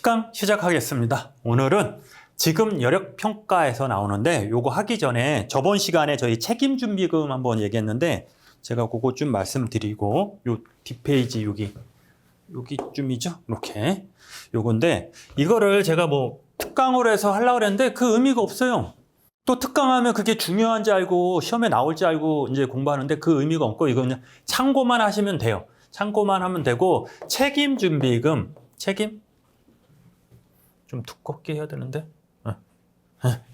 특강 시작하겠습니다. 오늘은 지급 여력 평가에서 나오는데 요거 하기 전에 저번 시간에 저희 책임 준비금 한번 얘기했는데 제가 그거 좀 말씀드리고 요 뒷페이지 여기쯤이죠? 이렇게 요건데 이거를 제가 뭐 특강으로 해서 하려고 그랬는데 그 의미가 없어요. 또 특강하면 그게 중요한지 알고 시험에 나올지 알고 이제 공부하는데 그 의미가 없고 이거는 참고만 하시면 돼요. 참고만 하면 되고 책임 준비금 책임 좀 두껍게 해야 되는데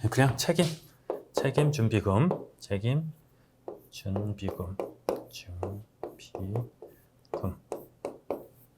그냥 책임 준비금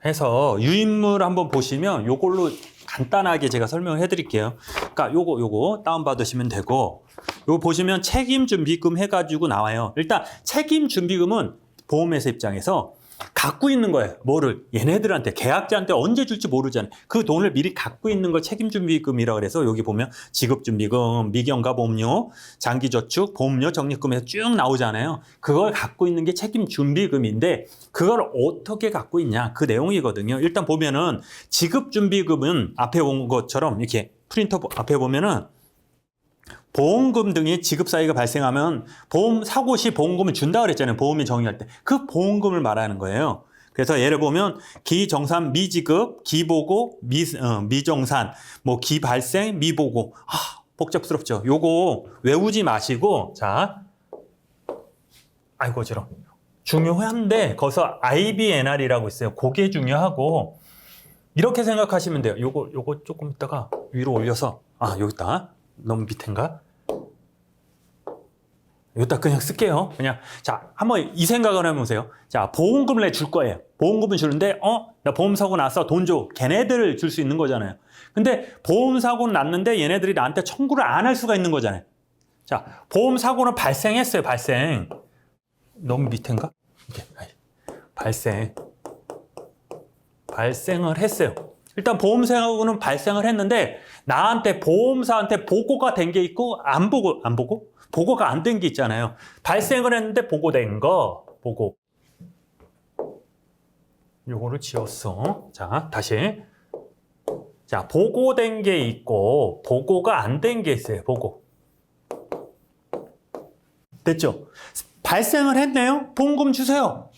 해서 유인물 한번 보시면 요걸로 간단하게 제가 설명을 해드릴게요. 그러니까 요거 다운받으시면 되고 요거 보시면 책임 준비금 해가지고 나와요. 일단 책임 준비금은 보험회사 입장에서 갖고 있는 거예요. 뭐를 얘네들한테 계약자한테 언제 줄지 모르잖아요. 그 돈을 미리 갖고 있는 걸 책임준비금이라고 해서 여기 보면 지급준비금, 미경과 보험료, 장기저축, 보험료, 적립금에서 쭉 나오잖아요. 그걸 갖고 있는 게 책임준비금인데 그걸 어떻게 갖고 있냐 그 내용이거든요. 일단 보면은 지급준비금은 앞에 온 것처럼 이렇게 프린터 앞에 보면은 보험금 등의 지급 사유가 발생하면 보험 사고 시 보험금을 준다 그랬잖아요. 보험이 정의할 때. 그 보험금을 말하는 거예요. 그래서 예를 보면 기정산 미지급, 기보고, 미정산, 뭐 기발생, 미보고. 복잡스럽죠. 요거 외우지 마시고 자, 아이고 저런 중요한데 거기서 IBNR이라고 있어요. 그게 중요하고 이렇게 생각하시면 돼요. 요거 조금 있다가 위로 올려서 여기다 너무 밑인가? 여기다 그냥 쓸게요. 그냥 자 한번 이 생각을 해보세요. 자 보험금을 내줄 거예요. 보험금을 주는데 나 보험사고 났어 돈 줘. 걔네들을 줄 수 있는 거잖아요. 근데 보험사고는 났는데 얘네들이 나한테 청구를 안 할 수가 있는 거잖아요. 자 보험사고는 발생했어요. 발생 너무 밑인가? 이렇게 발생을 했어요. 일단 보험사고는 발생을 했는데 나한테 보험사한테 보고가 된 게 있고 안 보고 보고가 안 된 게 있잖아요. 발생을 했는데 보고된 거 보고 요거를 지웠어. 자 다시 자 보고된 게 있고 보고가 안 된 게 있어요. 보고 됐죠? 발생을 했네요. 보험금 주세요.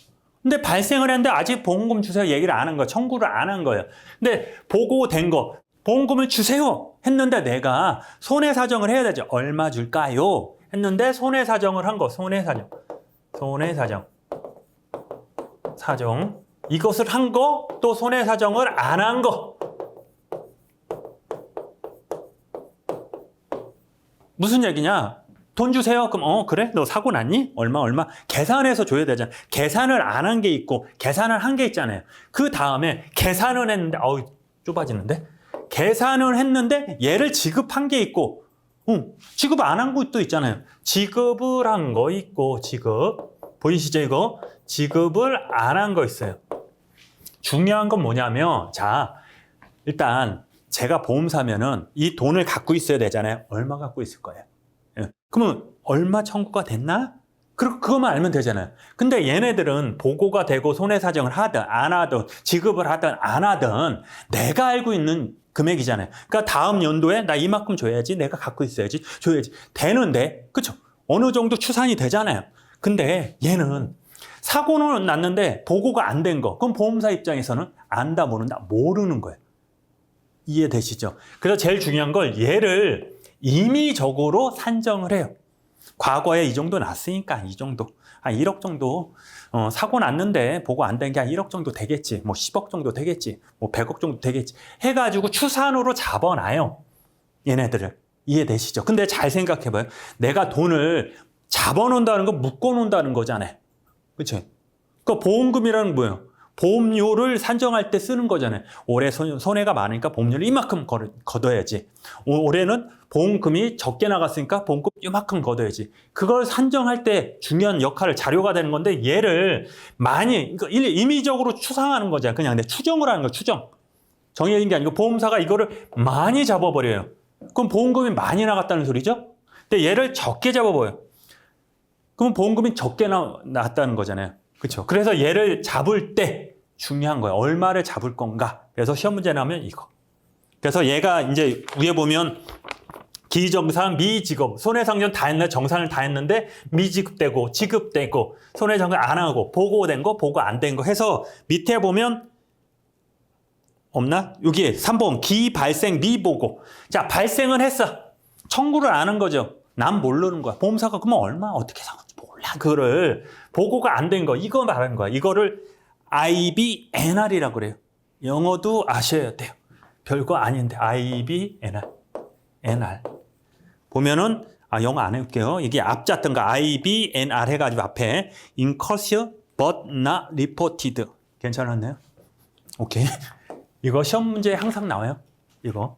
근데 발생을 했는데 아직 보험금 주세요 얘기를 안 한 거예요. 청구를 안 한 거예요. 근데 보고된 거 보험금을 주세요 했는데 내가 손해사정을 해야 되죠. 얼마 줄까요? 했는데 손해사정을 한 거. 손해사정 이것을 한 거 또 손해사정을 안 한 거. 무슨 얘기냐? 돈 주세요. 그럼 그래? 너 사고 났니? 얼마? 계산해서 줘야 되잖아. 계산을 안 한 게 있고 계산을 한 게 있잖아요. 그 다음에 계산을 했는데 좁아지는데? 계산을 했는데 얘를 지급한 게 있고 지급 안 한 것도 있잖아요. 지급을 한 거 있고 지급 보이시죠 이거? 지급을 안 한 거 있어요. 중요한 건 뭐냐면 자 일단 제가 보험사면은 이 돈을 갖고 있어야 되잖아요. 얼마 갖고 있을 거예요? 그러면 얼마 청구가 됐나? 그것만 알면 되잖아요. 근데 얘네들은 보고가 되고 손해사정을 하든 안 하든 지급을 하든 안 하든 내가 알고 있는 금액이잖아요. 그러니까 다음 연도에 나 이만큼 줘야지 내가 갖고 있어야지 줘야지 되는데 그쵸? 어느 정도 추산이 되잖아요. 근데 얘는 사고는 났는데 보고가 안 된 거 그럼 보험사 입장에서는 안다 모른다 모르는 거예요. 이해되시죠? 그래서 제일 중요한 걸 얘를 임의적으로 산정을 해요. 과거에 이 정도 났으니까 이 정도 한 1억 정도 사고 났는데 보고 안 된 게 한 1억 정도 되겠지 뭐 10억 정도 되겠지 뭐 100억 정도 되겠지 해가지고 추산으로 잡아놔요. 얘네들을 이해되시죠? 근데 잘 생각해봐요. 내가 돈을 잡아놓는다는 건 묶어놓는다는 거잖아요. 그렇죠? 그러니까 보험금이라는 건 뭐예요? 보험료를 산정할 때 쓰는 거잖아요. 올해 손해가 많으니까 보험료를 이만큼 걷어야지. 올해는 보험금이 적게 나갔으니까 보험금 이만큼 걷어야지. 그걸 산정할 때 중요한 역할을 자료가 되는 건데 얘를 많이 그러니까 임의적으로 추상하는 거잖아요. 그냥 추정을 하는 거예요. 추정. 정해진 게 아니고 보험사가 이거를 많이 잡아버려요. 그럼 보험금이 많이 나갔다는 소리죠? 근데 얘를 적게 잡아버려요. 그럼 보험금이 적게 나왔다는 거잖아요. 그렇죠? 그래서 얘를 잡을 때 중요한 거예요. 얼마를 잡을 건가? 그래서 시험 문제 나오면 이거. 그래서 얘가 이제 위에 보면 기정산, 미지급, 손해상전 다 했네, 정산을 다 했는데 미지급되고 지급되고 손해상전 안 하고 보고된 거, 보고 안 된 거 해서 밑에 보면 없나? 여기에 3번 기발생 미보고. 자, 발생을 했어. 청구를 안 한 거죠. 난 모르는 거야. 보험사가 그러면 얼마 어떻게 산 건지 몰라. 그거를 보고가 안 된 거, 이거 말하는 거야. 이거를 IBNR이라고 그래요. 영어도 아셔야 돼요. 별거 아닌데 IBNR. NR. 보면은 영어 안 해볼게요. 이게 앞자 뜬 거 IBNR 해가지고 앞에 incurred but not reported. 괜찮았나요? 오케이. 이거 시험 문제에 항상 나와요. 이거.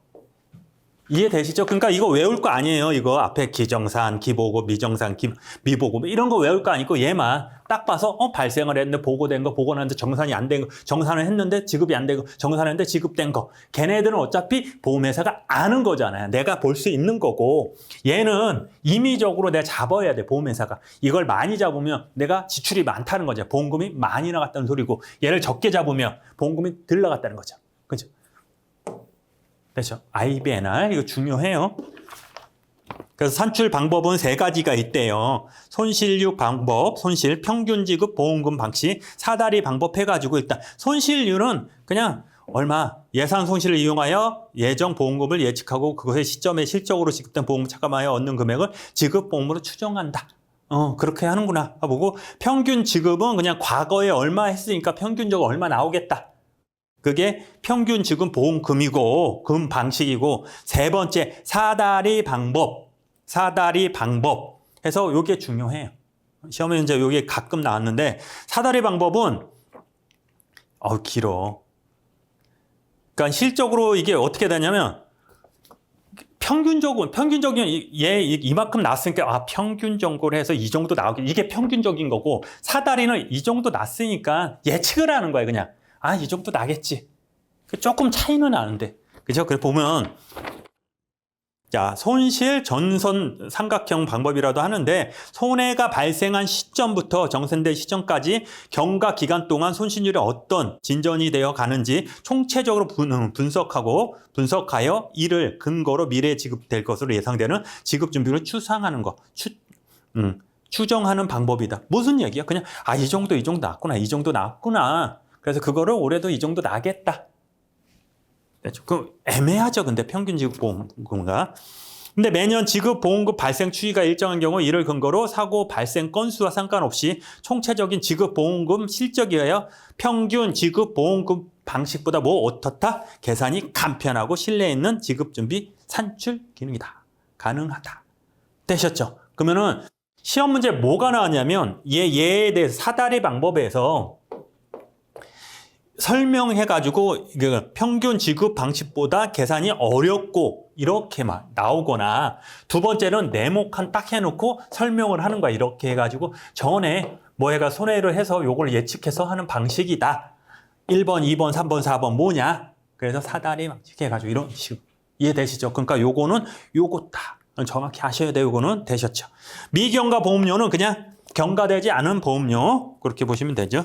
이해되시죠? 그러니까 이거 외울 거 아니에요. 이거 앞에 기정산, 기보고, 미정산, 미보고 이런 거 외울 거 아니고 얘만 딱 봐서 발생을 했는데 보고된 거, 보고 났는데 정산이 안 된 거, 정산을 했는데 지급이 안 되고 정산을 했는데 지급된 거. 걔네들은 어차피 보험회사가 아는 거잖아요. 내가 볼 수 있는 거고 얘는 임의적으로 내가 잡아야 돼. 보험회사가. 이걸 많이 잡으면 내가 지출이 많다는 거죠. 보험금이 많이 나갔다는 소리고 얘를 적게 잡으면 보험금이 덜 나갔다는 거죠. 그죠? 그렇죠. IBNR 이거 중요해요. 그래서 산출 방법은 3가지가 있대요. 손실률 방법, 손실 평균 지급 보험금 방식, 사다리 방법 해가지고 일단 손실률은 그냥 얼마 예상 손실을 이용하여 예정 보험금을 예측하고 그것의 시점에 실적으로 지급된 보험을 차감하여 얻는 금액을 지급 보험으로 추정한다. 그렇게 하는구나 보고 평균 지급은 그냥 과거에 얼마 했으니까 평균적으로 얼마 나오겠다. 그게 평균 지급 보험금이고 금 방식이고 3번째 사다리 방법 해서 요게 중요해요. 시험에 이제 요게 가끔 나왔는데 사다리 방법은 길어. 그러니까 실적으로 이게 어떻게 되냐면 평균적인 얘 이만큼 나왔으니까 평균적으로 해서 이 정도 나오게 이게 평균적인 거고 사다리는 이 정도 났으니까 예측을 하는 거예요. 그냥 이 정도 나겠지. 조금 차이는 나는데. 그죠? 그래 보면, 자, 손실 전선 삼각형 방법이라도 하는데, 손해가 발생한 시점부터 정산될 시점까지 경과 기간 동안 손실률이 어떤 진전이 되어 가는지 총체적으로 분석하여 이를 근거로 미래에 지급될 것으로 예상되는 지급 준비를 추상하는 거. 추정하는 방법이다. 무슨 얘기야? 그냥, 이 정도 나왔구나. 이 정도 나왔구나. 그래서 그거를 올해도 이 정도 나겠다. 조금 애매하죠. 근데 평균 지급 보험금과. 근데 매년 지급 보험금 발생 추이가 일정한 경우 이를 근거로 사고 발생 건수와 상관없이 총체적인 지급 보험금 실적이어야 평균 지급 보험금 방식보다 어떻다? 계산이 간편하고 신뢰 있는 지급 준비 산출 기능이다. 가능하다. 되셨죠? 그러면은 시험 문제 뭐가 나왔냐면 얘에 대해서 사다리 방법에서 설명해가지고 평균 지급 방식보다 계산이 어렵고 이렇게만 나오거나 두 번째는 네모칸 딱 해놓고 설명을 하는 거야. 이렇게 해가지고 전에 뭐해가 손해를 해서 요걸 예측해서 하는 방식이다. 1번, 2번, 3번, 4번 뭐냐? 그래서 사다리 방식 해가지고 이런 식으로 이해되시죠? 그러니까 요거 다 정확히 하셔야 돼요. 요거는 되셨죠? 미경과 보험료는 그냥 경과되지 않은 보험료 그렇게 보시면 되죠.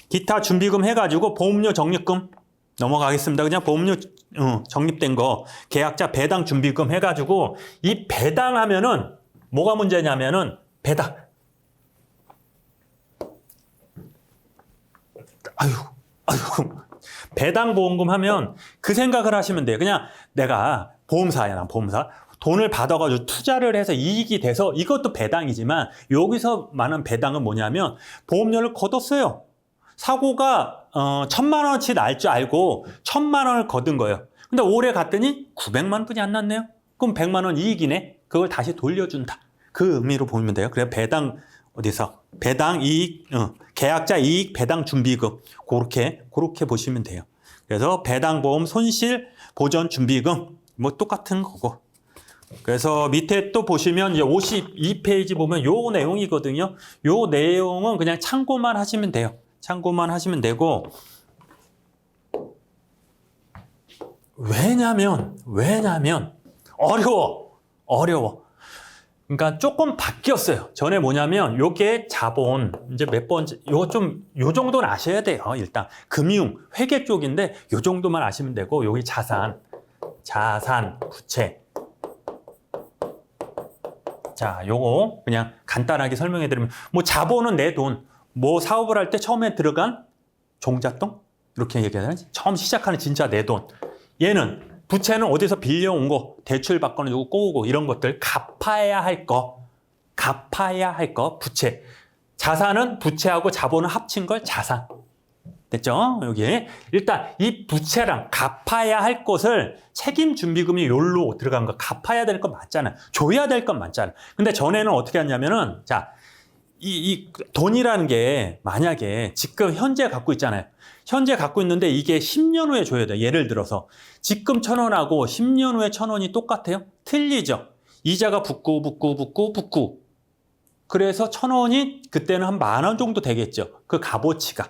기타 준비금 해가지고 보험료 적립금 넘어가겠습니다. 그냥 보험료 적립된 거 계약자 배당 준비금 해가지고 이 배당하면은 뭐가 문제냐면은 배당. 배당 보험금 하면 그 생각을 하시면 돼요. 그냥 내가 보험사야, 난 보험사. 돈을 받아가지고 투자를 해서 이익이 돼서 이것도 배당이지만 여기서 말하는 배당은 뭐냐면 보험료를 걷었어요. 사고가 1,000만 원어치 날 줄 알고 1,000만 원을 걷은 거예요. 근데 올해 갔더니 900만 원뿐이 안 났네요. 그럼 100만 원 이익이네. 그걸 다시 돌려준다. 그 의미로 보면 돼요. 그래서 배당 배당 이익 계약자 이익 배당 준비금 그렇게 보시면 돼요. 그래서 배당 보험 손실 보전 준비금 똑같은 거고. 그래서 밑에 또 보시면 이제 52페이지 보면 요 내용이거든요. 요 내용은 그냥 참고만 하시면 돼요. 참고만 하시면 되고, 왜냐면 어려워. 그러니까 조금 바뀌었어요. 전에 뭐냐면 요게 자본 이제 몇 번째 요 정도는 아셔야 돼요. 일단 금융 회계 쪽인데 요 정도만 아시면 되고 여기 자산 부채. 자, 요거 그냥 간단하게 설명해 드리면 뭐 자본은 내 돈, 뭐 사업을 할 때 처음에 들어간 종잣돈 이렇게 얘기하잖아요. 처음 시작하는 진짜 내 돈. 얘는 부채는 어디서 빌려온 거, 대출 받거나 누구 꼬우고 이런 것들 갚아야 할 거, 부채. 자산은 부채하고 자본을 합친 걸 자산. 됐죠? 여기 일단 이 부채랑 갚아야 할 것을 책임 준비금이 요로 들어간 거 갚아야 될 건 맞잖아요. 줘야 될 건 맞잖아요. 근데 전에는 어떻게 했냐면은 자, 이 돈이라는 게 만약에 지금 현재 갖고 있잖아요. 현재 갖고 있는데 이게 10년 후에 줘야 돼요. 예를 들어서 지금 1,000원하고 10년 후에 1,000원이 똑같아요? 틀리죠. 이자가 붙고 그래서 1,000원이 그때는 한 10,000원 정도 되겠죠. 그 값어치가.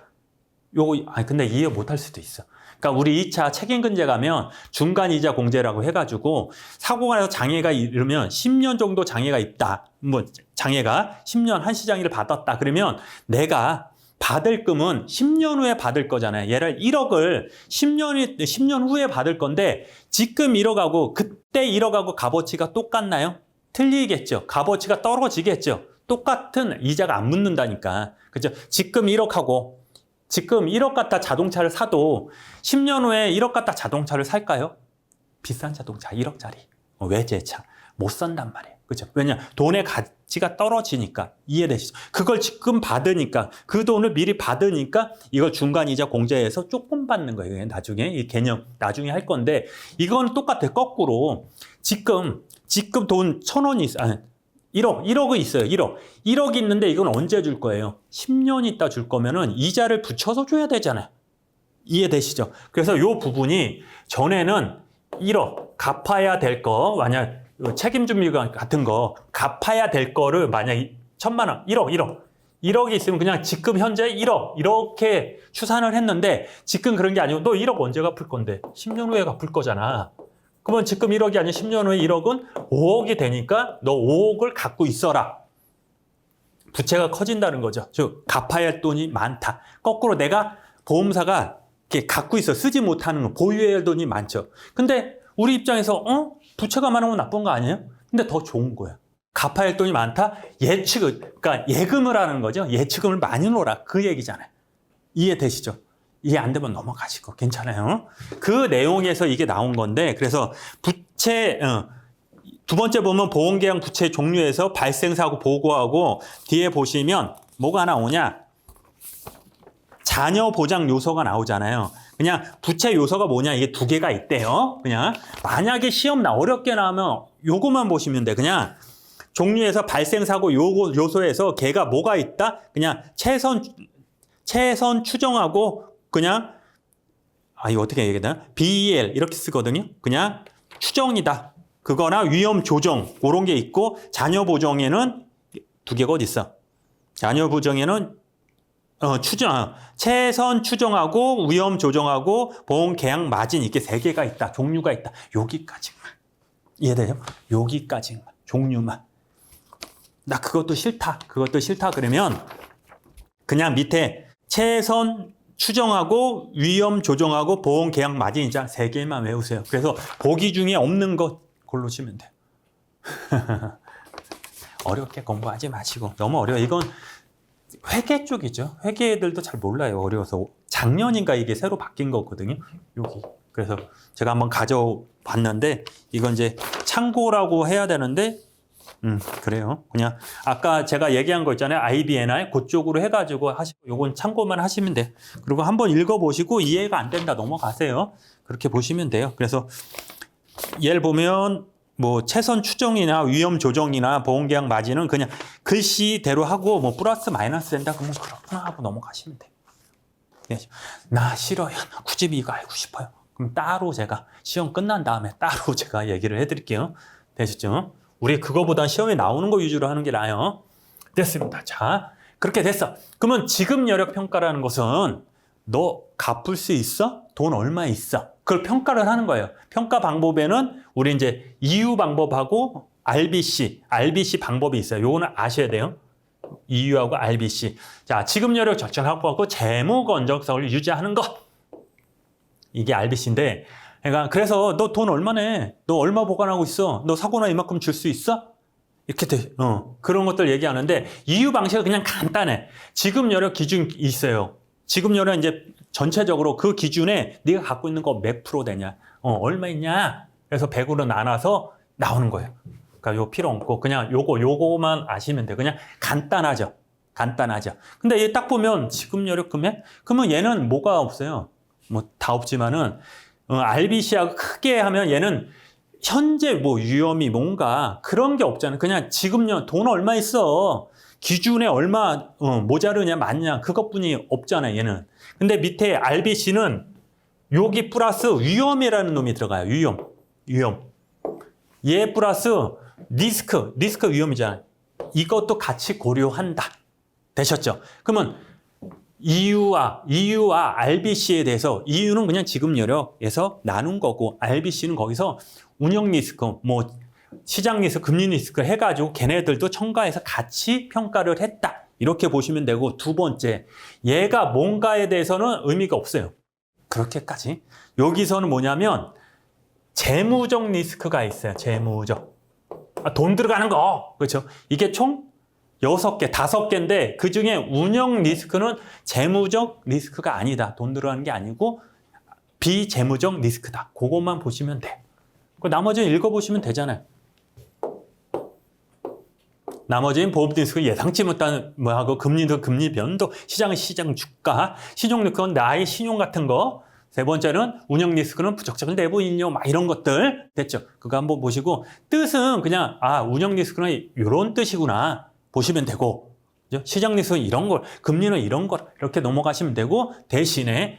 요거 근데 이해 못할 수도 있어. 그러니까 우리 2차 책임근제 가면 중간이자 공제라고 해가지고 사고가 나서 장애가 이르면 10년 정도 장애가 있다. 뭐 장애가 10년 한시장애를 받았다. 그러면 내가 받을 금은 10년 후에 받을 거잖아요. 얘를 1억을 10년 후에 받을 건데 지금 1억하고 그때 1억하고 값어치가 똑같나요? 틀리겠죠. 값어치가 떨어지겠죠. 똑같은 이자가 안 붙는다니까. 그죠? 지금 1억하고 지금 1억 갖다 자동차를 사도 10년 후에 1억 갖다 자동차를 살까요? 비싼 자동차 1억짜리 외제차 못 산단 말이에요. 그죠? 왜냐? 돈의 가치가 떨어지니까. 이해되시죠? 그걸 지금 받으니까 그 돈을 미리 받으니까 이걸 중간이자 공제해서 조금 받는 거예요. 나중에 이 개념 나중에 할 건데 이건 똑같아요. 거꾸로 지금 돈 1,000원이 있어. 1억이 있어요. 1억 있는데 이건 언제 줄 거예요? 10년 있다 줄 거면은 이자를 붙여서 줘야 되잖아요. 이해되시죠? 그래서 요 부분이 전에는 1억 갚아야 될 거, 만약 책임준비금 같은 거 갚아야 될 거를 만약 1,000만 원, 1억이 있으면 그냥 지금 현재 1억 이렇게 추산을 했는데 지금 그런 게 아니고 너 1억 언제 갚을 건데? 10년 후에 갚을 거잖아. 그러면 지금 1억이 아니라 10년 후에 1억은 5억이 되니까 너 5억을 갖고 있어라. 부채가 커진다는 거죠. 즉 갚아야 할 돈이 많다. 거꾸로 내가 보험사가 이렇게 갖고 있어 쓰지 못하는 거, 보유해야 할 돈이 많죠. 근데 우리 입장에서 부채가 많으면 나쁜 거 아니에요? 근데 더 좋은 거야. 갚아야 할 돈이 많다? 그러니까 예금을 하는 거죠. 예치금을 많이 놓으라. 그 얘기잖아요. 이해되시죠? 이해 안 되면 넘어가시고 괜찮아요. 그 내용에서 이게 나온 건데 그래서 부채 두 번째 보면 보험계약 부채 종류에서 발생사고 보고하고 뒤에 보시면 뭐가 나오냐? 자녀 보장 요소가 나오잖아요. 그냥 부채 요소가 뭐냐? 이게 두 개가 있대요. 그냥 만약에 시험 어렵게 나오면 요거만 보시면 돼. 그냥 종류에서 발생사고 요소에서 걔가 뭐가 있다? 그냥 최선 추정하고 그냥 이거 어떻게 얘기해야 되나? BEL 이렇게 쓰거든요. 그냥 추정이다. 그거나 위험 조정 그런 게 있고 자녀 보정에는 두 개가 어디 있어? 자녀 보정에는 최선 추정하고 위험 조정하고 보험 계약 마진 이렇게 세 개가 있다. 종류가 있다. 여기까지만. 이해돼요? 여기까지만. 종류만. 나 그것도 싫다. 그러면 그냥 밑에 최선 추정하고 위험 조정하고 보험 계약 마진이자 세 개만 외우세요. 그래서 보기 중에 없는 것 고르시면 돼요. 어렵게 공부하지 마시고 너무 어려워. 이건 회계 쪽이죠. 회계 애들도 잘 몰라요. 어려워서. 작년인가 이게 새로 바뀐 거거든요. 여기. 그래서 제가 한번 가져봤는데 이건 이제 참고라고 해야 되는데 그래요. 그냥 아까 제가 얘기한 거 있잖아요. IBNR 그쪽으로 해가지고 하시고 요건 참고만 하시면 돼요. 그리고 한번 읽어보시고 이해가 안 된다 넘어가세요. 그렇게 보시면 돼요. 그래서 예를 보면 뭐 최선 추정이나 위험 조정이나 보험계약 마진은 그냥 글씨대로 하고 뭐 플러스 마이너스 된다 그러면 그렇구나 하고 넘어가시면 돼요. 나 싫어요. 굳이 이거 알고 싶어요. 그럼 따로 제가 시험 끝난 다음에 따로 제가 얘기를 해드릴게요. 되셨죠? 우리 그거보단 시험에 나오는 거 위주로 하는 게 나아요. 됐습니다. 자, 그렇게 됐어. 그러면 지급 여력 평가라는 것은 너 갚을 수 있어? 돈 얼마 있어? 그걸 평가를 하는 거예요. 평가 방법에는 우리 이제 이유 방법하고 RBC 방법이 있어요. 요거는 아셔야 돼요. EU하고 RBC. 자, 지급 여력 적정하고 재무 건전성을 유지하는 것. 이게 RBC인데, 그러니까 그래서 너 돈 얼마 내? 너 얼마 보관하고 있어? 너 사고나 이만큼 줄 수 있어? 이렇게 그런 것들 얘기하는데 EU 방식은 그냥 간단해. 지급 여력 기준이 있어요. 지급 여력 이제 전체적으로 그 기준에 네가 갖고 있는 거 몇 프로 되냐? 얼마 있냐? 그래서 100으로 나눠서 나오는 거예요. 그러니까 요 필요 없고 그냥 요거만 아시면 돼요. 그냥 간단하죠. 근데 얘 딱 보면 지급 여력 금액? 그러면 얘는 뭐가 없어요? 뭐 다 없지만은 RBC하고 크게 하면 얘는 현재 뭐 위험이 뭔가 그런 게 없잖아요. 그냥 지금 돈 얼마 있어. 기준에 얼마 모자르냐 많냐 그것뿐이 없잖아요. 얘는. 근데 밑에 RBC는 여기 플러스 위험이라는 놈이 들어가요. 위험. 얘 플러스 리스크 위험이잖아요. 이것도 같이 고려한다. 되셨죠? 그러면 EU와 RBC에 대해서 EU는 그냥 지급 여력에서 나눈 거고 RBC는 거기서 운영 리스크, 뭐 시장 리스크, 금리 리스크 해가지고 걔네들도 첨가해서 같이 평가를 했다. 이렇게 보시면 되고 두 번째, 얘가 뭔가에 대해서는 의미가 없어요. 그렇게까지. 여기서는 뭐냐면 재무적 리스크가 있어요. 재무적. 돈 들어가는 거. 그렇죠? 이게 총 6개, 5개인데 그 중에 운영 리스크는 재무적 리스크가 아니다. 돈 들어가는 게 아니고 비재무적 리스크다. 그것만 보시면 돼. 나머지는 읽어보시면 되잖아요. 나머지는 보험 리스크 예상치 못한 뭐하고 금리도 금리 변동, 시장은 시장 주가, 신용 리스크는 나의 신용 같은 거. 세 번째는 운영 리스크는 부적절한 내부 인력 막 이런 것들 됐죠. 그거 한번 보시고 뜻은 그냥 운영 리스크는 이런 뜻이구나. 보시면 되고 시장 리스크는 이런 걸, 금리는 이런 걸 이렇게 넘어가시면 되고 대신에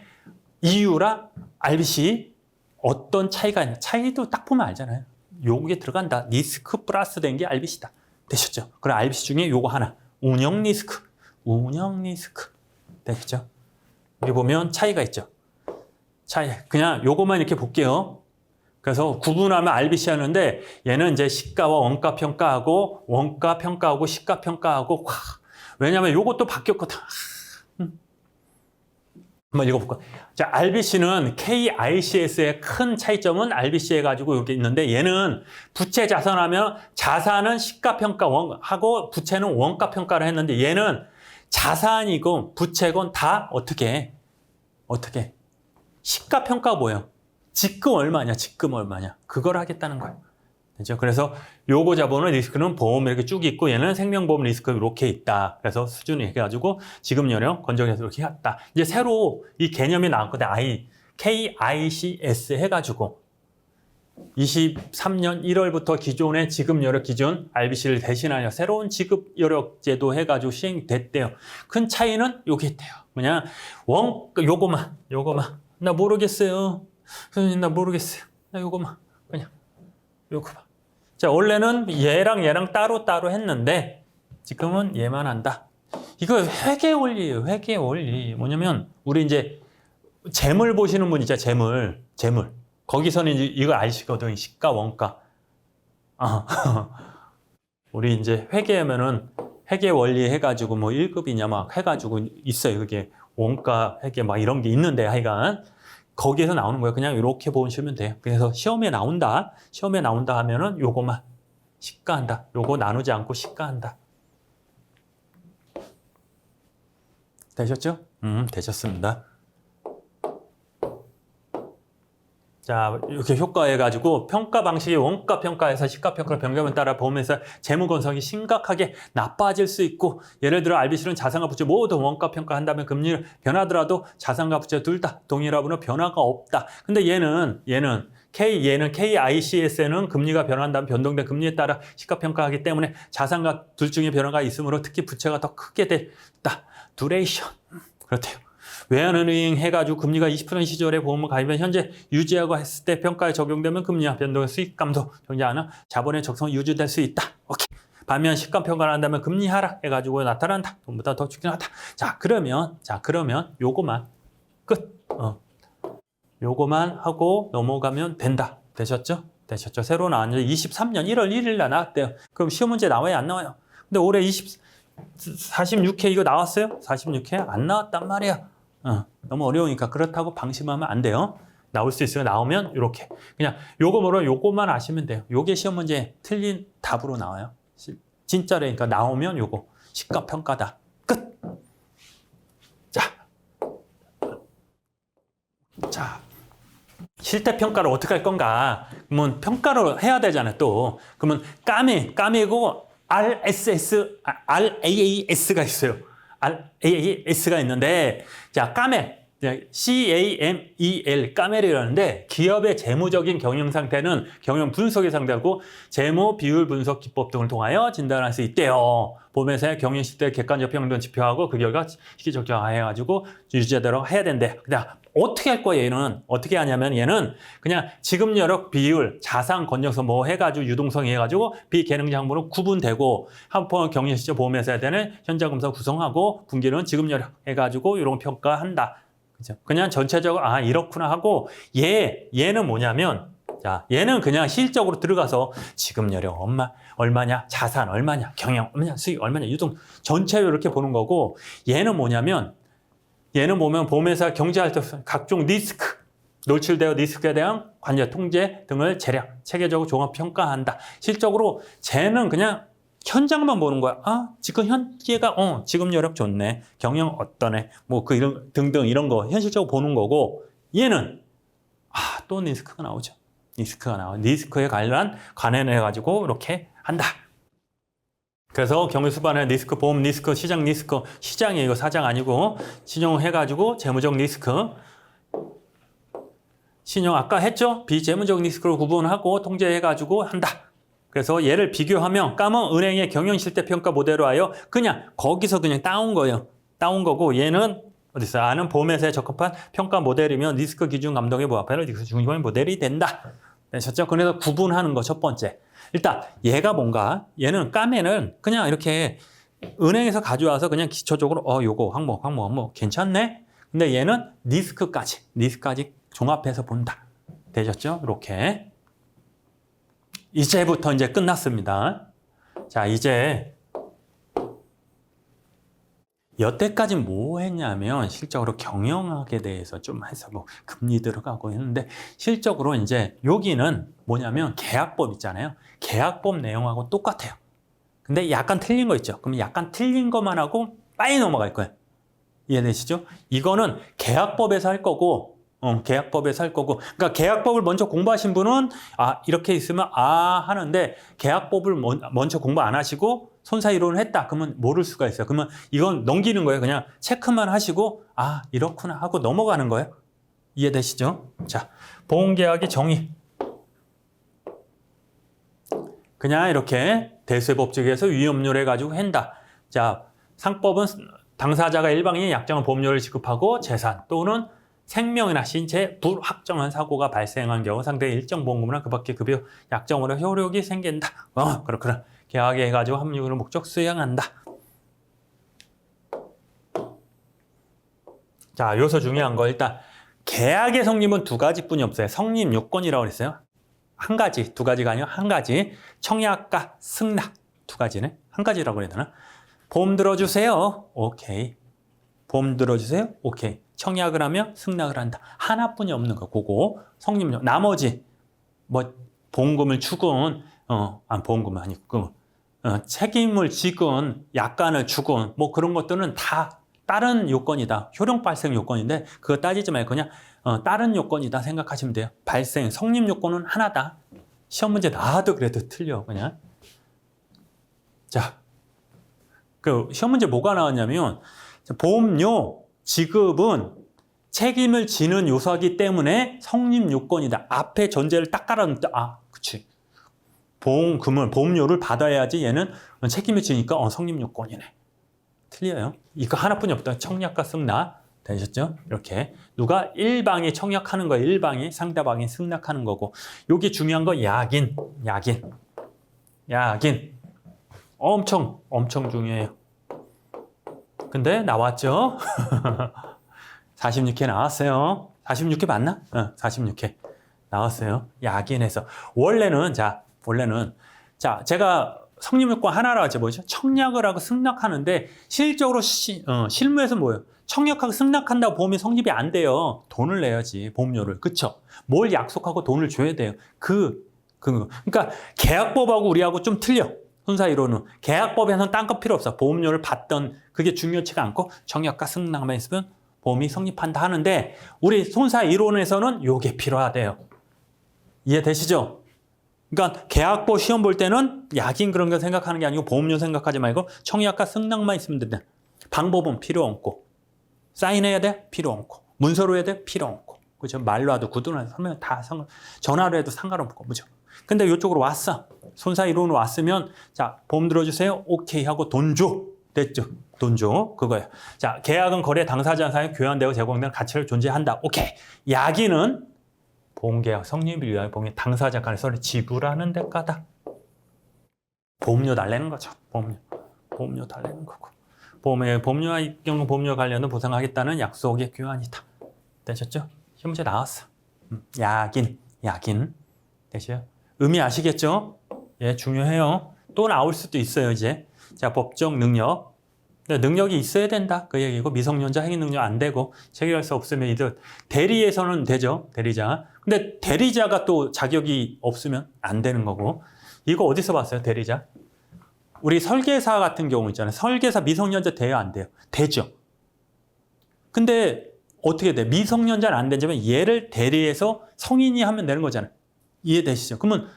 EU랑 RBC 어떤 차이가 있냐. 차이도 딱 보면 알잖아요. 요게 들어간다. 리스크 플러스 된 게 RBC다. 되셨죠? 그럼 RBC 중에 요거 하나. 운영 리스크. 되셨죠? 여기 보면 차이가 있죠. 차이. 그냥 요거만 이렇게 볼게요. 그래서 구분하면 RBC 하는데 얘는 이제 시가와 원가 평가하고 시가 평가하고 왜냐면 요것도 바뀌었거든. 한번 읽어볼까? 자, RBC는 KICS의 큰 차이점은 RBC 해가지고 여기 있는데 얘는 부채 자산하면 자산은 시가 평가하고 부채는 원가 평가를 했는데 얘는 자산이고 부채건 다 어떻게 시가 평가 뭐예요? 지금 얼마냐? 그걸 하겠다는 거예요. 그죠? 그래서 요거 잡아오는 리스크는 보험 이렇게 쭉 있고 얘는 생명보험 리스크 이렇게 있다. 그래서 수준이 해가지고 지급 여력 건전해서 이렇게 했다. 이제 새로 이 개념이 나왔거든. KICS 해가지고 23년 1월부터 기존의 지급 여력 기준 RBC를 대신하여 새로운 지급 여력 제도 해가지고 시행됐대요. 큰 차이는 요게 있대요. 그냥 요거만 나 모르겠어요. 선생님 나 모르겠어요. 나 요거만 그냥 요거만. 자, 원래는 얘랑 따로 했는데 지금은 얘만 한다. 이거 회계 원리예요. 회계 원리. 뭐냐면 우리 이제 재물 보시는 분 있죠. 재물. 거기서는 이제 이거 아시거든. 시가 원가. 우리 이제 회계하면은 회계 원리 해가지고 뭐 1급이냐 막 해가지고 있어요. 그게 원가 회계 막 이런 게 있는데 하여간 거기에서 나오는 거예요. 그냥 이렇게 보시면 돼요. 그래서 시험에 나온다 하면은 요거만 시가한다. 요거 나누지 않고 시가한다. 되셨죠? 되셨습니다. 자, 이렇게 효과해가지고 평가 방식이 원가 평가에서 시가 평가를 변경에 따라 보험에서 재무 건성이 심각하게 나빠질 수 있고, 예를 들어 RBC는 자산과 부채 모두 원가 평가한다면 금리를 변하더라도 자산과 부채 둘 다 동일하거나 변화가 없다. 근데 얘는 KICS에는 금리가 변한다면 변동된 금리에 따라 시가 평가하기 때문에 자산과 둘 중에 변화가 있으므로 특히 부채가 더 크게 됐다. 두레이션. 그렇대요. 외환은행 해가지고 금리가 20% 시절에 보험을 가입하면 현재 유지하고 했을 때 평가에 적용되면 금리와 변동의 수익감도 정지하는 자본의 적성이 유지될 수 있다. 오케이. 반면 시가 평가를 한다면 금리 하락 해가지고 나타난다. 돈보다 더 죽긴하다. 자, 그러면 요거만 끝. 요거만 하고 넘어가면 된다. 되셨죠? 되셨죠? 새로 나왔는데 23년 1월 1일 날 나왔대요. 그럼 시험 문제 나와요? 안 나와요? 근데 올해 46회 이거 나왔어요? 46회 안 나왔단 말이야. 너무 어려우니까 그렇다고 방심하면 안 돼요. 나올 수 있어요. 나오면 이렇게 그냥 요거만 아시면 돼요. 요게 시험 문제 틀린 답으로 나와요. 진짜라니까 나오면 요거 시가평가다. 끝. 자, 실태평가를 어떻게 할 건가? 그러면 평가를 해야 되잖아요, 또. 그러면 까매고 RAAS가 있어요. RAAS가 있는데, 자, CAMEL, 까멜이라는데, 기업의 재무적인 경영 상태는 경영 분석의 상대하고 재무 비율 분석 기법 등을 통하여 진단할 수 있대요. 보면서 경영 실태 객관적 평등 지표하고 그 결과 시기적정해가지고 유지되도록 해야 된대. 그냥 어떻게 할 거예요, 얘는? 어떻게 하냐면 얘는 그냥 지급 여력 비율, 자산 건전성 뭐 해가지고 유동성 해가지고 비계능적 항목으로 구분되고 한번 경영 실적 보면서 해야 되는 현장 검사 구성하고 분기는 지급 여력 해가지고 이런 평가한다. 그죠? 그냥 전체적으로 이렇구나 하고 얘는 뭐냐면 자, 얘는 그냥 실적으로 들어가서 지급 여력 얼마냐, 자산 얼마냐, 경영 얼마냐, 수익 얼마냐, 유동 전체로 이렇게 보는 거고 얘는 뭐냐면 얘는 보면 보험회사 경제할 때 각종 리스크, 노출되어 리스크에 대한 관여 통제 등을 재량, 체계적으로 종합 평가한다. 실적으로 쟤는 그냥 현장만 보는 거야. 지금 현재가 지금 여력 좋네. 경영 어떠네. 뭐 그 이런 등등 이런 거 현실적으로 보는 거고 얘는 또 리스크가 나오죠. 리스크가 나와. 리스크에 관련해 가지고 이렇게 한다. 그래서 경영수반의 리스크, 보험 리스크, 시장 리스크, 시장이 이거 사장 아니고 신용해가지고 재무적 리스크, 신용 아까 했죠? 비재무적 리스크로 구분하고 통제해가지고 한다. 그래서 얘를 비교하면 까먼 은행의 경영실태평가 모델로 하여 그냥 거기서 그냥 따온 거예요. 따온 거고 얘는 어디서 아는 보험회사에 적합한 평가 모델이면 리스크 기준 감독에 부합하는 리스크 중심의 모델이 된다. 되셨죠? 그래서 구분하는 거 첫 번째. 일단 얘가 뭔가 얘는 까매는 그냥 이렇게 은행에서 가져와서 그냥 기초적으로 요거 항목 괜찮네. 근데 얘는 리스크까지 종합해서 본다. 되셨죠? 이렇게 이제부터 이제 끝났습니다. 자, 이제 여태까지 뭐 했냐면 실적으로 경영학에 대해서 좀 해서 뭐 금리 들어가고 했는데 실적으로 이제 여기는 뭐냐면 계약법 있잖아요. 계약법 내용하고 똑같아요. 근데 약간 틀린 거 있죠. 그럼 약간 틀린 것만 하고 빨리 넘어갈 거예요. 이해되시죠? 이거는 계약법에서 할 거고 계약법에서 할 거고 그러니까 계약법을 먼저 공부하신 분은 이렇게 있으면 하는데 계약법을 먼저 공부 안 하시고 손사 이론을 했다. 그러면 모를 수가 있어요. 그러면 이건 넘기는 거예요. 그냥 체크만 하시고 이렇구나 하고 넘어가는 거예요. 이해되시죠? 자, 보험계약의 정의. 그냥 이렇게 대수의법칙에서 위험률 해가지고 한다. 자, 상법은 당사자가 일방적인 약정한 보험료를 지급하고 재산 또는 생명이나 신체에 불확정한 사고가 발생한 경우 상대의 일정 보험금이나 그 밖의 급여 약정으로 효력이 생긴다. 그렇구나. 계약에 해가지고 합류를 목적 수행한다. 자, 여기서 중요한 거 일단 계약의 성립은 두 가지뿐이 없어요. 성립 요건이라고 그랬어요. 한 가지, 두 가지가 아니고 한 가지. 청약과 승낙 두 가지네. 한 가지라고 해야 되나? 보험 들어주세요. 오케이. 보험 들어주세요. 오케이. 청약을 하면 승낙을 한다. 하나뿐이 없는 거. 그거 성립. 나머지 뭐 보험금을 추군, 보험금은 아니고 책임을 지군, 약관을 주군, 뭐 그런 것들은 다 다른 요건이다. 효력 발생 요건인데 그거 따지지 말고 그냥 다른 요건이다 생각하시면 돼요. 발생, 성립 요건은 하나다. 시험 문제 나와도 그래도 틀려 그냥. 자, 그 시험 문제 뭐가 나왔냐면 보험료 지급은 책임을 지는 요소이기 때문에 성립 요건이다. 앞에 전제를 딱 깔아놓다. 그치. 보험료를 받아야지 얘는 책임을 지니까 성립 요건이네. 틀려요. 이거 하나뿐이 없다. 청약과 승낙. 되셨죠? 이렇게. 누가 일방이 청약하는 거예요. 일방이 상대방이 승낙하는 거고. 여기 중요한 거 약인. 엄청 중요해요. 근데 나왔죠? 46회 나왔어요. 46회 맞나? 46회 나왔어요. 약인해서. 원래는 제가 성립요건 하나로 하죠. 뭐죠? 청약을 하고 승낙하는데 실적으로 실무에서 뭐예요? 청약하고 승낙한다고 보험이 성립이 안 돼요. 돈을 내야지, 보험료를. 그쵸? 뭘 약속하고 돈을 줘야 돼요. 그러니까 계약법하고 우리하고 좀 틀려. 손사 이론은. 계약법에서는 딴 거 필요 없어. 보험료를 받던 그게 중요치가 않고 청약과 승낙만 있으면 보험이 성립한다 하는데 우리 손사 이론에서는 요게 필요하대요. 이해되시죠? 그러니까 계약법 시험 볼 때는 약인 그런 거 생각하는 게 아니고 보험료 생각하지 말고 청약과 승낙만 있으면 된다. 방법은 필요 없고 사인해야 돼? 필요 없고 문서로 해야 돼? 필요 없고 그죠? 말로 하도 구두로 하면 다 전화로 해도 상관없고 그죠? 근데 이쪽으로 왔어. 손사 이론으로 왔으면 자 보험 들어주세요. 오케이 하고 돈 줘. 됐죠? 돈 줘. 그거예요. 자 계약은 거래 당사자 사이에 교환되고 제공되는 가치를 존재한다. 오케이. 약인은 보험계약 성립을 위하여 보험의 당사자 간의 서로 지불하는 대가다. 보험료 달래는 거죠. 보험료 달래는 거고. 보험료와 경우 보험료 관련은 보상하겠다는 약속의 교환이다. 되셨죠? 시험 문제 나왔어. 약인. 되시죠? 의미 아시겠죠? 예, 중요해요. 또 나올 수도 있어요, 이제. 자, 법적 능력. 능력이 있어야 된다. 그 얘기고, 미성년자 행위 능력 안 되고, 체결할 수 없으면 이들, 대리에서는 되죠, 대리자. 근데 대리자가 또 자격이 없으면 안 되는 거고, 이거 어디서 봤어요, 대리자? 우리 설계사 같은 경우 있잖아요. 설계사 미성년자 돼야 안 돼요? 되죠. 근데 어떻게 돼? 미성년자는 안 되지만 얘를 대리해서 성인이 하면 되는 거잖아요. 이해되시죠? 그러면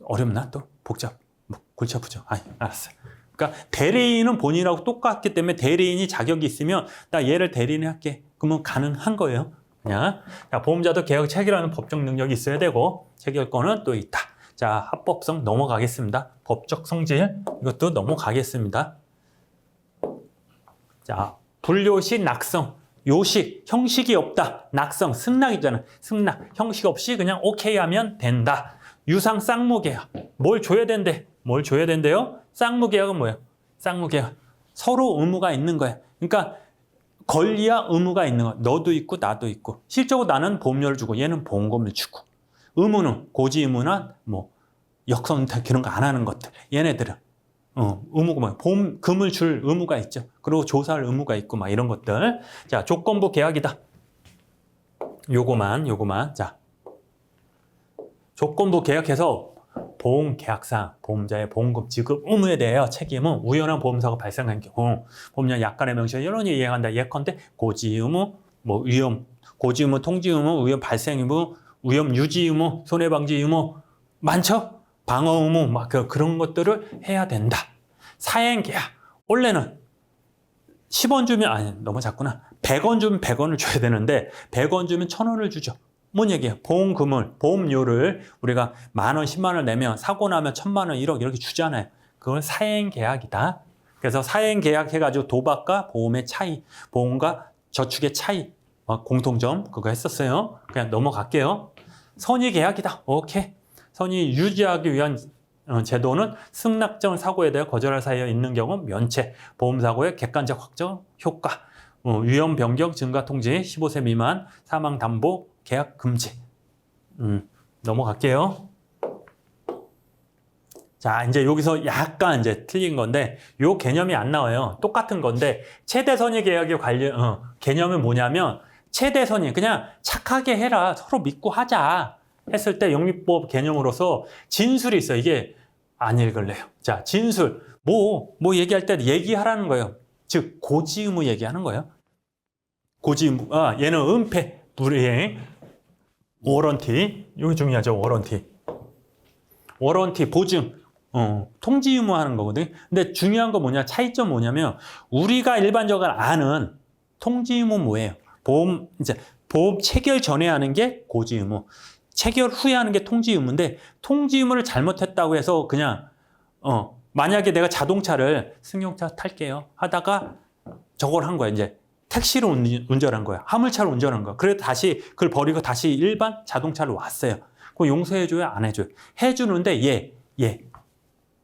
어렵나 또? 골치 아프죠? 알았어요. 그러니까 대리인은 본인하고 똑같기 때문에 대리인이 자격이 있으면 나 얘를 대리인 할게. 그러면 가능한 거예요. 그냥 자, 보험자도 계약 체결하는 법적 능력이 있어야 되고 체결권은 또 있다. 자, 합법성 넘어가겠습니다. 법적 성질 이것도 넘어가겠습니다. 자, 불요식 낙성. 요식, 형식이 없다. 낙성, 승낙이잖아. 승낙, 형식 없이 그냥 오케이 하면 된다. 유상 쌍무계약. 뭘 줘야 된대요? 쌍무계약은 뭐예요? 쌍무계약. 서로 의무가 있는 거야. 그러니까 권리와 의무가 있는 거야. 너도 있고 나도 있고. 실적으로 나는 보험료를 주고 얘는 보험금을 주고. 의무는 고지 의무나 뭐 역선택 그런 거 안 하는 것들. 얘네들은 의무가 뭐야? 보험금을 줄 의무가 있죠. 그리고 조사할 의무가 있고 막 이런 것들. 자, 조건부 계약이다. 요거만. 자, 조건부 계약해서 보험 계약상 보험자의 보험금 지급 의무에 대하여 책임은 우연한 보험사고 발생한 경우 보험료 약관의 명시에 여론이 이행한다. 예컨대 고지 의무, 뭐 위험, 고지 의무, 통지 의무, 위험 발생 의무, 위험 유지 의무, 손해 방지 의무 많죠? 방어 의무 막 그런 것들을 해야 된다. 사행 계약. 원래는 10원 주면 너무 작구나. 100원 주면 100원을 줘야 되는데 100원 주면 1000원을 주죠. 뭔 얘기예요? 보험료를 우리가 10,000원, 100,000원 내면 사고 나면 1,000,000원, 1억 이렇게 주잖아요. 그걸 사행 계약이다. 그래서 사행 계약 해가지고 도박과 보험의 차이, 보험과 저축의 차이, 공통점 그거 했었어요. 그냥 넘어갈게요. 선의 계약이다. 오케이. 선의 유지하기 위한 제도는 승낙정 사고에 대해 거절할 사유가 있는 경우 면책, 보험사고의 객관적 확정 효과, 위험 변경 증가 통지, 15세 미만 사망 담보 계약 금지. 넘어갈게요. 자, 이제 여기서 약간 이제 틀린 건데 요 개념이 안 나와요. 똑같은 건데 최대 선의 계약의 관련 개념은 뭐냐면 최대 선의 그냥 착하게 해라. 서로 믿고 하자. 했을 때 영미법 개념으로서 진술이 있어요. 이게 안 읽을래요. 자, 진술. 뭐 얘기할 때 얘기하라는 거예요. 즉, 고지 의무 얘기하는 거예요. 고지 의무. 얘는 은폐, 불이행, 워런티. 이거 중요하죠. 워런티, 보증. 통지 의무 하는 거거든요. 근데 중요한 거 뭐냐? 차이점 뭐냐면 우리가 일반적으로 아는 통지 의무 뭐예요? 보험 체결 전에 하는 게 고지 의무. 체결 후에 하는 게 통지 의무인데 통지 의무를 잘못했다고 해서 그냥 만약에 내가 자동차를 승용차 탈게요 하다가 저걸 한 거야. 이제 택시를 운전한 거야. 화물차를 운전한 거야. 그래도 다시 그걸 버리고 다시 일반 자동차로 왔어요. 그거 용서해줘요? 안 해줘요? 해주는데 얘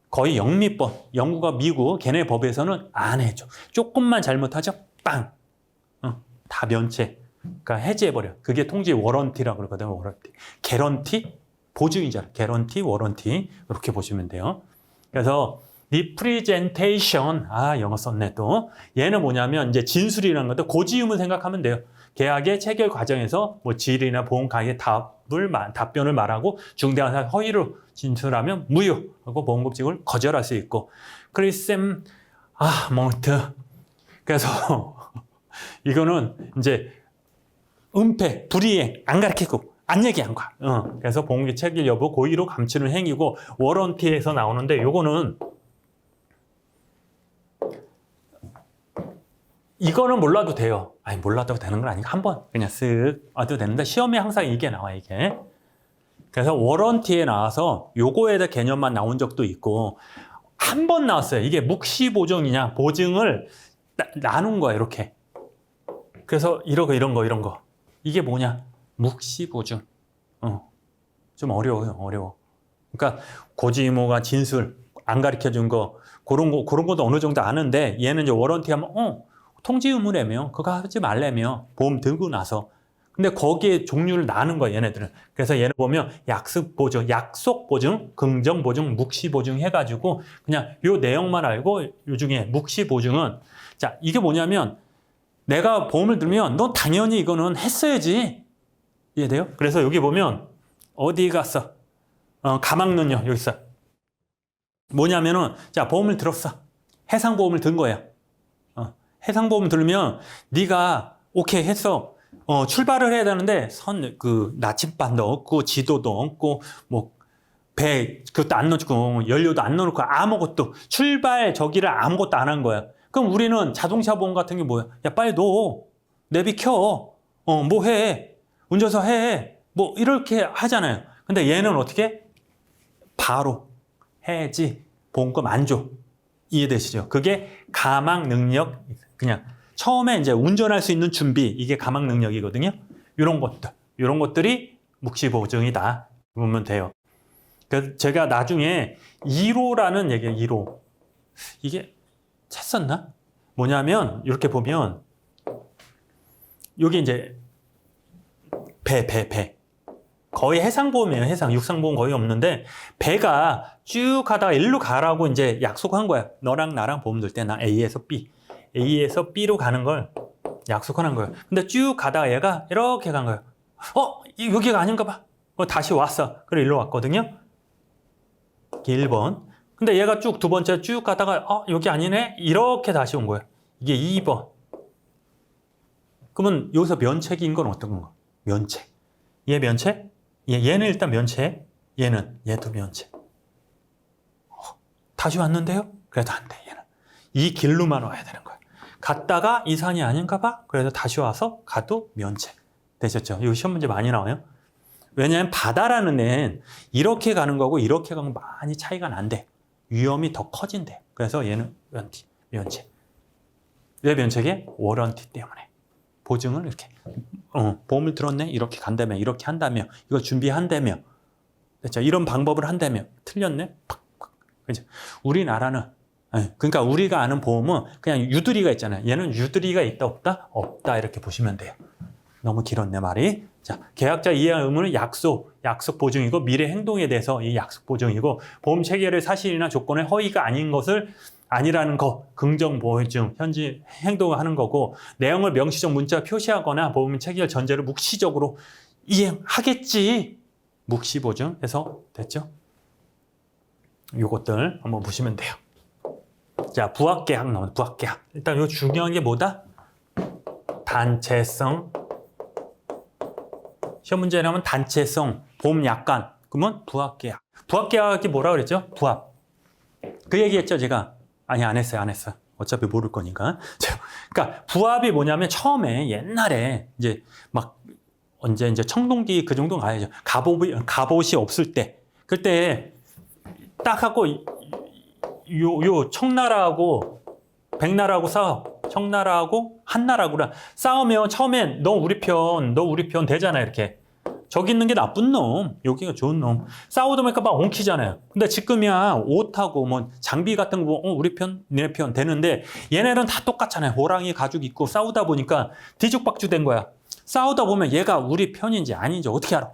거의 영미법, 영국과 미국 걔네 법에서는 안 해줘. 조금만 잘못하죠? 빵! 다 면책. 그러니까 해지해버려. 그게 통지 워런티라고 그러거든요. 워런티. 개런티? 보증이잖아. 개런티, 워런티. 이렇게 보시면 돼요. 그래서 representation. 영어 썼네 또. 얘는 뭐냐면 이제 진술이라는 것도 고지음을 생각하면 돼요. 계약의 체결 과정에서 뭐 질의나 보험 가액의 답변을 말하고 중대한 사항 허위로 진술하면 무효하고 보험금지급을 거절할 수 있고 크리셈 멍트. 그래서 이거는 이제 은폐, 불이행 안 가르치고 안 얘기한 거야. 그래서 보험금 체결 여부 고의로 감추는 행위고 워런티에서 나오는데 요거는 이거는 몰라도 돼요. 몰라도 되는 건 아니고 한번 그냥 쓱 와도 되는데 시험에 항상 이게 나와 이게. 그래서 워런티에 나와서 요거에 대한 개념만 나온 적도 있고 한 번 나왔어요. 이게 묵시 보증이냐 보증을 나눈 거야 이렇게. 그래서 이런 거 이게 뭐냐 묵시 보증. 좀 어려워. 그러니까 고지모가 진술 안 가르쳐 준 거 그런 것도 어느 정도 아는데 얘는 이제 워런티 하면 통지 의무라며 그거 하지 말라며 보험 들고 나서. 근데 거기에 종류를 나눈 거야 얘네들은. 그래서 얘는 보면 약속 보증, 긍정 보증, 묵시 보증 해가지고 그냥 요 내용만 알고 요 중에 묵시 보증은 자 이게 뭐냐면 내가 보험을 들면 넌 당연히 이거는 했어야지. 이해돼요? 그래서 여기 보면 어디 갔어? 가망는요 여기 있어. 뭐냐면은 자 보험을 들었어. 해상보험을 든 거야. 해상보험 들면 네가 오케이 했어. 출발을 해야 되는데 나침반도 없고 지도도 없고 뭐 배 그것도 안 넣고 연료도 안 넣어놓고 아무것도 출발 저기를 아무것도 안 한 거야. 그럼 우리는 자동차 보험 같은 게 뭐야? 야 빨리 넣어. 내비 켜. 뭐 해. 운전서 해. 뭐 이렇게 하잖아요. 근데 얘는 어떻게? 바로 해야지. 보험금 안 줘. 이해되시죠? 그게 가망 능력 그냥 처음에 이제 운전할 수 있는 준비 이게 가망 능력이거든요. 이런 것들이 묵시 보증이다 보면 돼요. 그래서 제가 나중에 1호라는 얘기예요. 1호 이게 찾았나? 뭐냐면 이렇게 보면 여기 이제 배 거의 해상보험이에요. 육상보험 거의 없는데 배가 쭉 가다가 일로 가라고 이제 약속한 거야. 너랑 나랑 보험 들 때 나 A에서 B로 가는 걸 약속하는 거예요. 근데 쭉 가다가 얘가 이렇게 간 거예요. 여기가 아닌가 봐. 다시 왔어. 그래 일로 왔거든요. 1번. 근데 얘가 쭉 두 번째 쭉 가다가 여기 아니네? 이렇게 다시 온 거예요. 이게 2번. 그러면 여기서 면책인 건 어떤 건가? 면책. 얘 면책? 얘는 일단 면책. 얘도 면책. 다시 왔는데요? 그래도 안 돼. 얘는. 이 길로만 와야 되는 거야. 갔다가 이 산이 아닌가 봐? 그래서 다시 와서 가도 면책. 되셨죠? 이거 시험 문제 많이 나와요. 왜냐하면 바다라는 애는 이렇게 가는 거고 이렇게 가는 거 많이 차이가 난대. 위험이 더 커진대. 그래서 얘는 면책. 왜 면책해? 워런티 때문에. 보증을 이렇게 보험을 들었네? 이렇게 간다며 이렇게 한다며 이거 준비한다며 됐죠? 이런 방법을 한다며 틀렸네? 그죠? 우리나라는 그러니까 우리가 아는 보험은 그냥 유두리가 있잖아요. 얘는 유두리가 있다 없다? 없다 이렇게 보시면 돼요. 너무 길었네 말이. 자, 계약자 이해할 의무는 약속 보증이고 미래 행동에 대해서 이 약속 보증이고 보험 체결의 사실이나 조건의 허위가 아닌 것을 아니라는 거 긍정 보증 현지 행동을 하는 거고 내용을 명시적 문자 표시하거나 보험 체결 전제를 묵시적으로 이행하겠지. 묵시 보증 해서 됐죠? 요것들 한번 보시면 돼요. 자, 부합계약 나오는 부합계약. 일단 요 중요한 게 뭐다? 단체성. 시험 문제에 나오면 단체성, 보험 약관. 그러면 부합계약. 부합계약이 뭐라 그랬죠? 부합. 그 얘기했죠, 제가. 아니, 안 했어요. 어차피 모를 거니까. 그러니까 부합이 뭐냐면 처음에 옛날에 이제 막 언제 이제 청동기 그 정도 가야죠. 갑옷이 없을 때. 그때 딱 하고 요 청나라하고 백나라하고 싸워. 청나라하고 한나라구나 싸우면 처음엔 너 우리 편 되잖아요. 이렇게 저기 있는 게 나쁜 놈, 여기가 좋은 놈. 싸우다 보니까 막 엉키잖아요. 근데 지금이야 옷하고 뭐 장비 같은 거 우리 편, 니네 편 되는데 얘네는 다 똑같잖아요. 호랑이 가죽 입고 싸우다 보니까 뒤죽박죽 된 거야. 싸우다 보면 얘가 우리 편인지 아닌지 어떻게 알아?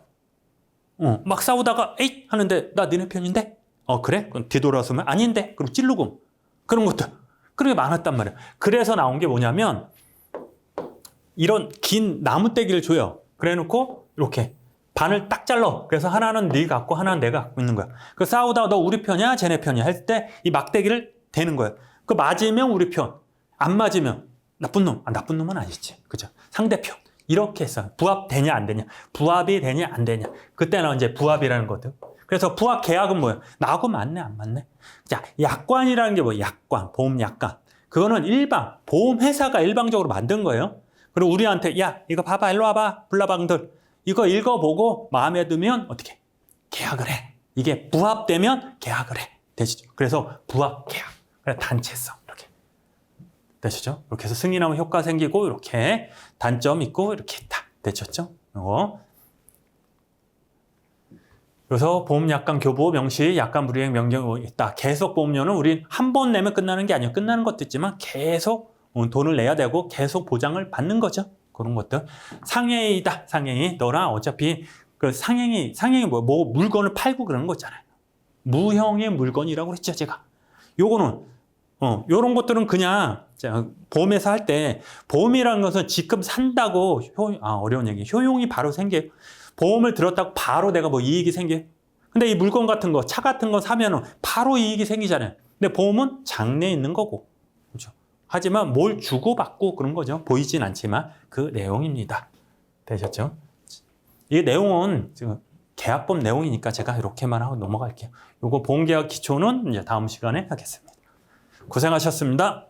막 싸우다가 에잇 하는데 나 너네 편인데? 그래? 그럼 뒤돌아서면 아닌데? 그럼 찌르고 그런 것들 그렇게 많았단 말이야. 그래서 나온 게 뭐냐면 이런 긴 나무떼기를 줘요. 그래 놓고 이렇게 반을 딱 잘라. 그래서 하나는 네 갖고 하나는 내가 갖고 있는 거야. 그 싸우다가 너 우리 편이야? 쟤네 편이야? 할 때 이 막대기를 대는 거야. 그 맞으면 우리 편, 안 맞으면 나쁜 놈. 나쁜 놈은 아니지. 그죠? 상대편. 이렇게 해서 부합되냐 안 되냐. 부합이 되냐 안 되냐. 그때는 이제 부합이라는 거거든. 그래서 부합 계약은 뭐야? 나하고 맞네 안 맞네. 자, 약관이라는 게 뭐야? 약관, 보험 약관. 그거는 일방, 보험회사가 일방적으로 만든 거예요. 그리고 우리한테 야 이거 봐봐 일로 와봐 불나방들 이거 읽어보고 마음에 들면 어떻게 계약을 해. 이게 부합되면 계약을 해. 되시죠? 그래서 부합 계약. 그래 단체성 이렇게 되시죠? 이렇게 해서 승인하면 효과 생기고 이렇게 단점 있고 이렇게 딱 되셨죠? 이거. 그래서 보험약관 교부 명시 약관 불이행 명령 있다. 계속 보험료는 우리 한 번 내면 끝나는 게 아니에요. 끝나는 것도 있지만 계속 돈을 내야 되고 계속 보장을 받는 거죠. 그런 것들. 상해이다. 상해이. 너랑 어차피 그 상해이 뭐 물건을 팔고 그러는 거 있잖아요. 무형의 물건이라고 그랬죠, 제가. 요거는 요런 것들은 그냥 보험회사 할 때 보험이라는 것은 지금 산다고 어려운 얘기. 효용이 바로 생겨요. 보험을 들었다고 바로 내가 뭐 이익이 생겨요. 근데 이 물건 같은 거, 차 같은 거 사면은 바로 이익이 생기잖아요. 근데 보험은 장래에 있는 거고. 그렇죠? 하지만 뭘 주고받고 그런 거죠. 보이진 않지만 그 내용입니다. 되셨죠? 이 내용은 지금 계약법 내용이니까 제가 이렇게만 하고 넘어갈게요. 요거 보험계약 기초는 이제 다음 시간에 하겠습니다. 고생하셨습니다.